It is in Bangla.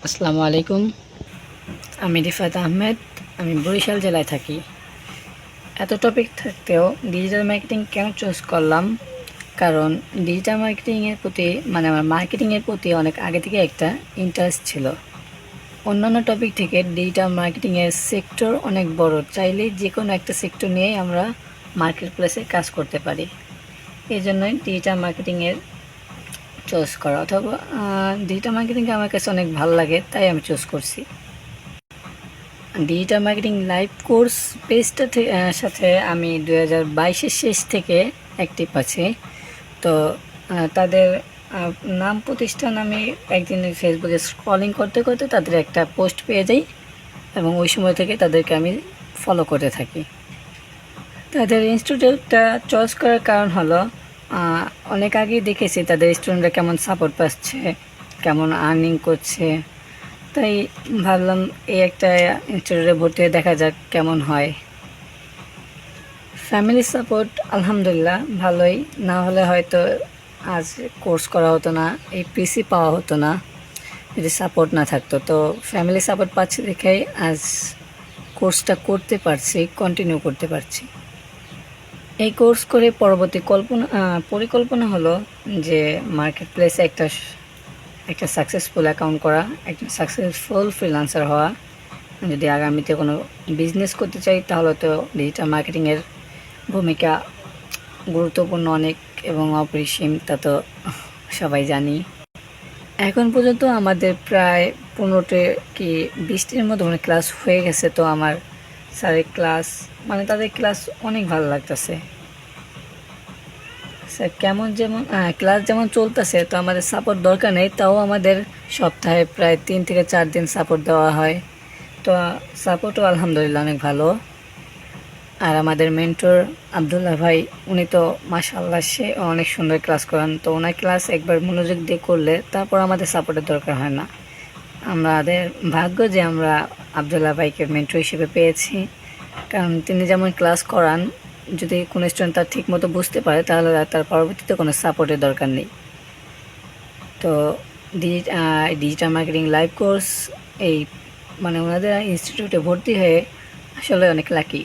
আসসালামু আলাইকুম। আমি রিফাত আহমেদ। আমি বরিশাল জেলায় থাকি। এত টপিক থাকতেও ডিজিটাল মার্কেটিং কেন চুজ করলাম? কারণ ডিজিটাল মার্কেটিংয়ের প্রতি আমার মার্কেটিংয়ের প্রতি অনেক আগে থেকে একটা ইন্টারেস্ট ছিল। অন্যান্য টপিক থেকে ডিজিটাল মার্কেটিংয়ের সেক্টর অনেক বড়, চাইলেই যে কোনো একটা সেক্টর নিয়েই আমরা মার্কেট প্লেসে কাজ করতে পারি। এই জন্যই ডিজিটাল মার্কেটিংয়ের চুজ করা, অথবা ডিজিটাল মার্কেটিংকে আমার কাছে অনেক ভালো লাগে, তাই আমি চুজ করছি। ডিজিটাল মার্কেটিং লাইভ কোর্স পেজটা সাথে আমি 2022-এর শেষ থেকে অ্যাক্টিভ আছি। তো তাদের নাম প্রতিষ্ঠান আমি একদিন ফেসবুকে স্ক্রলিং করতে করতে তাদের একটা পোস্ট পেয়ে যাই এবং ওই সময় থেকে তাদেরকে আমি ফলো করতে থাকি। তাদের ইনস্টিটিউটটা চয়েস করার কারণ হলো অনেক আগেই দেখেছি তাদের স্টুডেন্টরা কেমন সাপোর্ট পাচ্ছে, কেমন আর্নিং করছে। তাই ভাবলাম এই একটা ইনস্টিটিউটে ভর্তি হয়ে দেখা যাক কেমন হয়। ফ্যামিলি সাপোর্ট আলহামদুলিল্লাহ ভালোই, না হলে হয়তো আজ কোর্স করা হতো না, এই পিসি পাওয়া হতো না যদি সাপোর্ট না থাকতো। তো ফ্যামিলি সাপোর্ট পাচ্ছি দেখেই আজ কোর্সটা করতে পারছি, কন্টিনিউ করতে পারছি। এই কোর্স করে পরবর্তী পরিকল্পনা হলো যে মার্কেট প্লেসে একটা সাকসেসফুল অ্যাকাউন্ট করা, একটা সাকসেসফুল ফ্রিল্যান্সার হওয়া। যদি আগামীতে কোনো বিজনেস করতে চাই তাহলে তো ডিজিটাল মার্কেটিংয়ের ভূমিকা গুরুত্বপূর্ণ অনেক এবং অপরিসীম, তা তো সবাই জানি। এখন পর্যন্ত আমাদের প্রায় 15টি কি 20টির মতো ক্লাস হয়ে গেছে। তো আমার স্যারের ক্লাস তাদের ক্লাস অনেক ভালো লাগতেছে। স্যার ক্লাস যেমন চলতেছে, তো আমাদের সাপোর্ট দরকার নেই, তাও আমাদের সপ্তাহে প্রায় 3 থেকে 4 দিন সাপোর্ট দেওয়া হয়। তো সাপোর্টও আলহামদুলিল্লাহ অনেক ভালো। আর আমাদের মেন্টর আবদুল্লাহ ভাই, উনি তো মাশাআল্লাহ সে অনেক সুন্দর ক্লাস করান। তো ওনার ক্লাস একবার মনোযোগ দিয়ে করলে তারপর আমাদের সাপোর্টের দরকার হয় না। আমাদের ভাগ্য যে আমরা আবদুল্লাহ ভাইকে মেন্টর হিসেবে পেয়েছি, কারণ তিনি যেমন ক্লাস করান, যদি কোনো স্টুডেন্ট তার ঠিক মতো বুঝতে পারে তাহলে তার পরবর্তীতে কোনো সাপোর্টের দরকার নেই। তো ডিজিটাল মার্কেটিং লাইভ কোর্স এই ওনাদের ইনস্টিটিউটে ভর্তি হয়ে আসলে অনেক লাকি।